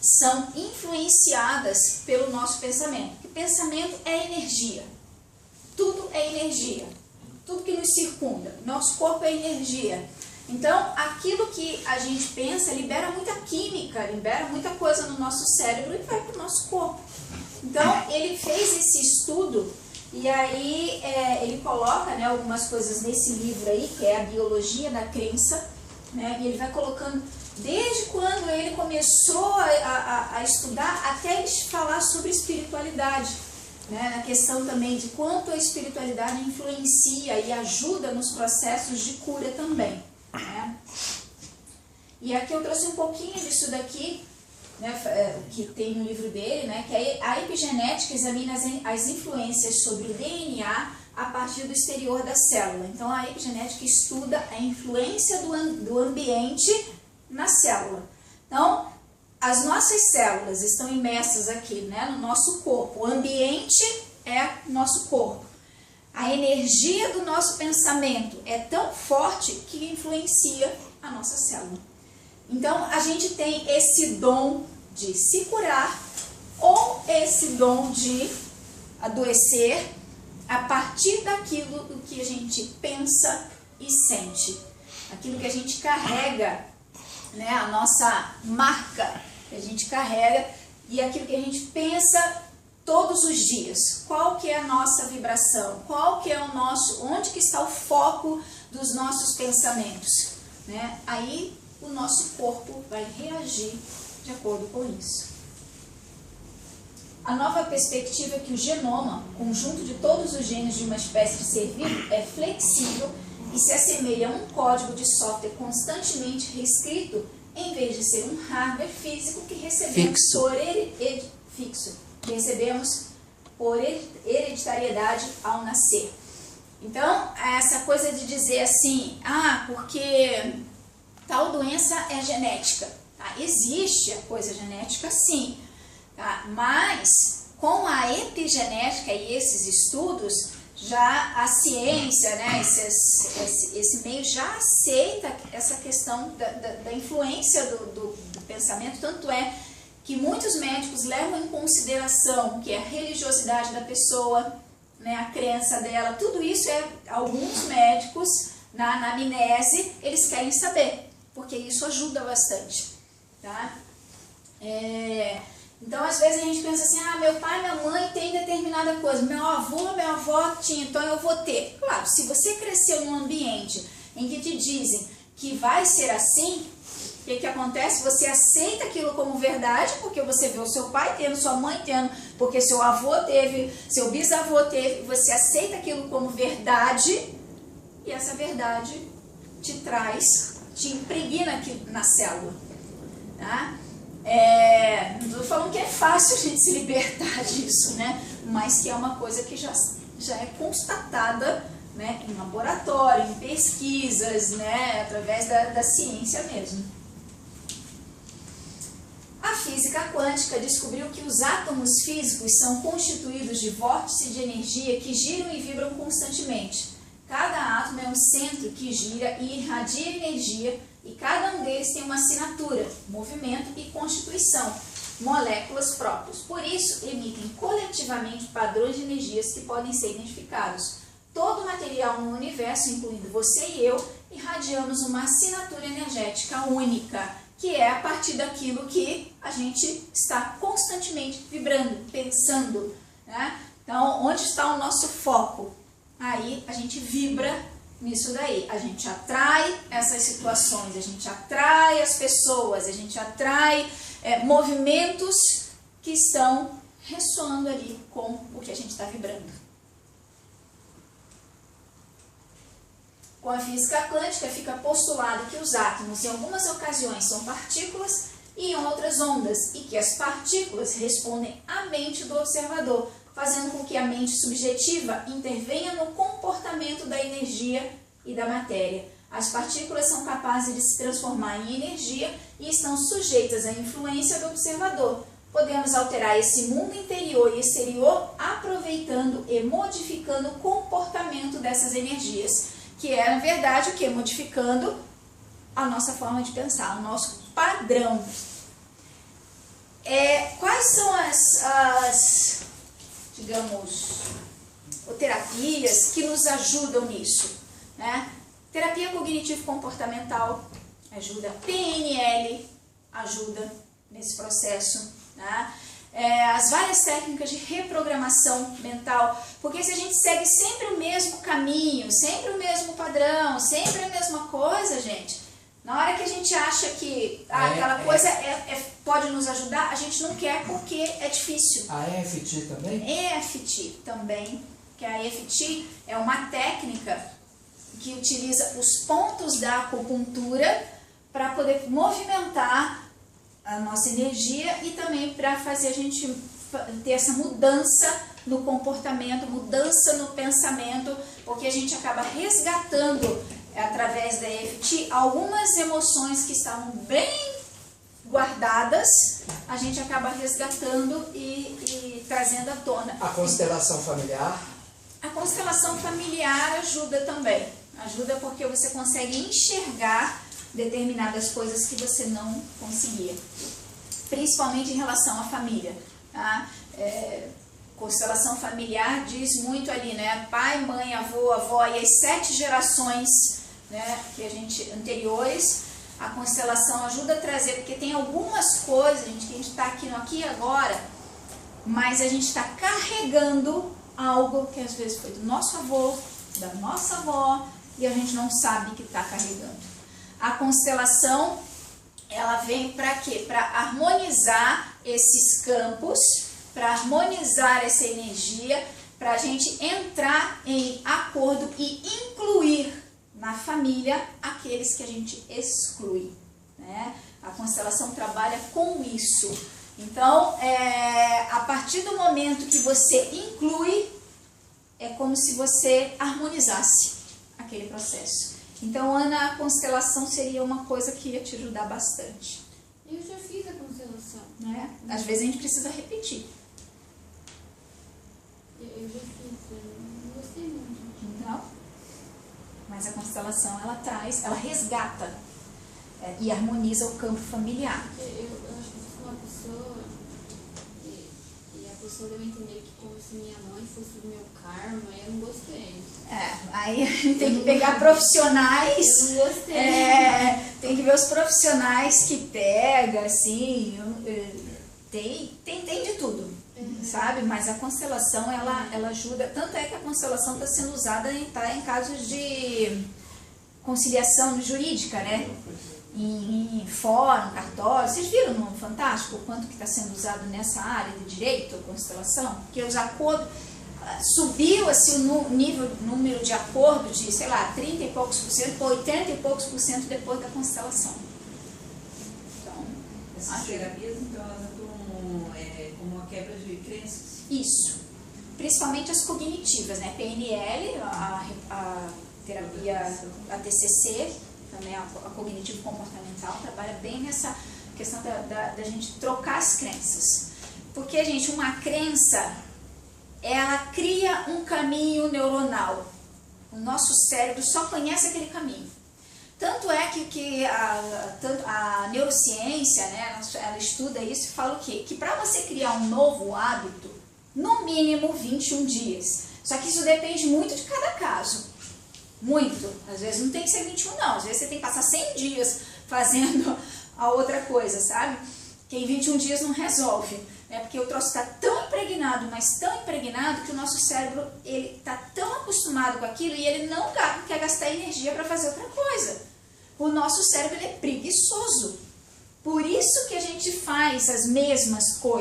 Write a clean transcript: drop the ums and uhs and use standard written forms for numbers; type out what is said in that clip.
são influenciadas pelo nosso pensamento. Porque pensamento é energia. Tudo é energia. Tudo que nos circunda. Nosso corpo é energia. Então, aquilo que a gente pensa libera muita química, libera muita coisa no nosso cérebro e vai para o nosso corpo. Então, ele fez esse estudo e aí ele coloca, né, algumas coisas nesse livro aí, que é a Biologia da Crença, né, e ele vai colocando desde quando ele começou a estudar até ele falar sobre espiritualidade, né, na questão também de quanto a espiritualidade influencia e ajuda nos processos de cura também. Né? E aqui eu trouxe um pouquinho disso daqui, né, que tem no livro dele, né, que a epigenética examina as influências sobre o DNA a partir do exterior da célula. Então a epigenética estuda a influência do ambiente na célula. Então as nossas células estão imersas aqui, né, no nosso corpo. O ambiente é nosso corpo. A energia do nosso pensamento é tão forte que influencia a nossa célula. Então, a gente tem esse dom de se curar ou esse dom de adoecer a partir daquilo do que a gente pensa e sente. Aquilo que a gente carrega, né, a nossa marca que a gente carrega e aquilo que a gente pensa todos os dias. Qual que é a nossa vibração? Qual que é o nosso, onde que está o foco dos nossos pensamentos? Né? Aí o nosso corpo vai reagir de acordo com isso. A nova perspectiva é que o genoma, conjunto de todos os genes de uma espécie de ser vivo, é flexível e se assemelha a um código de software constantemente reescrito, em vez de ser um hardware físico que recebemos por hereditariedade ao nascer. Então, essa coisa de dizer assim, porque tal doença é genética. Tá? Existe a coisa genética, sim. Tá? Mas, com a epigenética e esses estudos, já a ciência, né, esse meio já aceita essa questão da influência do pensamento, tanto é que muitos médicos levam em consideração que a religiosidade da pessoa, né, a crença dela, tudo isso alguns médicos, na anamnese, eles querem saber, porque isso ajuda bastante. Tá? Então, às vezes a gente pensa assim, meu pai e minha mãe têm determinada coisa, meu avô, minha avó tinha, então eu vou ter. Claro, se você cresceu num ambiente em que te dizem que vai ser assim, o que acontece? Você aceita aquilo como verdade, porque você vê o seu pai tendo, sua mãe tendo, porque seu avô teve, seu bisavô teve, você aceita aquilo como verdade, e essa verdade te impregna aqui na célula. Tá? Não estou falando que é fácil a gente se libertar disso, né? Mas que é uma coisa que já é constatada, né, em laboratório, em pesquisas, né, através da ciência mesmo. A física quântica descobriu que os átomos físicos são constituídos de vórtices de energia que giram e vibram constantemente. Cada átomo é um centro que gira e irradia energia e cada um deles tem uma assinatura, movimento e constituição, moléculas próprias. Por isso, emitem coletivamente padrões de energias que podem ser identificados. Todo material no universo, incluindo você e eu, irradiamos uma assinatura energética única, que é a partir daquilo que a gente está constantemente vibrando, pensando. Né? Então, onde está o nosso foco? Aí a gente vibra nisso daí. A gente atrai essas situações, a gente atrai as pessoas, a gente atrai movimentos que estão ressoando ali com o que a gente está vibrando. Com a física quântica fica postulado que os átomos em algumas ocasiões são partículas e em outras ondas, e que as partículas respondem à mente do observador, fazendo com que a mente subjetiva intervenha no comportamento da energia e da matéria. As partículas são capazes de se transformar em energia e estão sujeitas à influência do observador. Podemos alterar esse mundo interior e exterior aproveitando e modificando o comportamento dessas energias, que é, na verdade, o que? Modificando a nossa forma de pensar, o nosso padrão. quais são digamos, terapias que nos ajudam nisso, né? Terapia cognitivo-comportamental ajuda, PNL ajuda nesse processo, né? As várias técnicas de reprogramação mental, porque se a gente segue sempre o mesmo caminho, sempre o mesmo padrão, sempre a mesma coisa, gente, na hora que a gente acha que aquela coisa pode nos ajudar, a gente não quer porque é difícil. A EFT também? EFT também, que a EFT é uma técnica que utiliza os pontos da acupuntura para poder movimentar a nossa energia e também para fazer a gente ter essa mudança no comportamento, mudança no pensamento, porque a gente acaba resgatando através da EFT algumas emoções que estavam bem guardadas, a gente acaba resgatando e trazendo à tona. A constelação familiar? A constelação familiar ajuda também, ajuda porque você consegue enxergar determinadas coisas que você não conseguia, principalmente em relação à família, tá? Constelação familiar diz muito ali, né? Pai, mãe, avô, avó e as 7 gerações, né, anteriores. A constelação ajuda a trazer, porque tem algumas coisas, gente, que a gente está aqui no aqui e agora, mas a gente está carregando algo que às vezes foi do nosso avô, da nossa avó, e a gente não sabe que está carregando. A constelação, ela vem para quê? Para harmonizar esses campos, para harmonizar essa energia, para a gente entrar em acordo e incluir na família aqueles que a gente exclui, né? A constelação trabalha com isso. Então, a partir do momento que você inclui, é como se você harmonizasse aquele processo. Então, Ana, a constelação seria uma coisa que ia te ajudar bastante. Eu já fiz a constelação. Né? Às vezes a gente precisa repetir. Eu já fiz, eu não gostei muito. Então, mas a constelação, ela resgata e harmoniza o campo familiar. Eu acho que eu fui uma pessoa e a pessoa deu a entender que como se minha mãe fosse o meu karma, eu não gostei. Aí a gente tem que pegar profissionais. Eu não gostei. Tem que ver os profissionais que pega, assim, tem de tudo, sabe? Mas a constelação, ela ajuda, tanto é que a constelação está sendo usada em casos de conciliação jurídica, né? Em fórum, cartório. Vocês viram no Fantástico o quanto que está sendo usado nessa área de direito, a constelação? Porque os acordos... Subiu assim, o número de acordo de, sei lá, 30 e poucos por cento, 80 e poucos por cento depois da constelação. Então, essas terapias, então, elas atuam como uma quebra de crenças? Isso. Principalmente as cognitivas, né? PNL, a terapia, a TCC, também a cognitivo-comportamental, trabalha bem nessa questão da gente trocar as crenças. Porque, gente, uma crença... ela cria um caminho neuronal. O nosso cérebro só conhece aquele caminho. Tanto é que a neurociência, né, ela estuda isso e fala o quê? Que para você criar um novo hábito, no mínimo 21 dias. Só que isso depende muito de cada caso. Muito. Às vezes não tem que ser 21 não. Às vezes você tem que passar 100 dias fazendo a outra coisa, sabe? Que em 21 dias não resolve. Porque o troço está tão impregnado, mas tão impregnado, que o nosso cérebro está tão acostumado com aquilo e ele não quer gastar energia para fazer outra coisa. O nosso cérebro é preguiçoso. Por isso que a gente faz as mesmas coisas.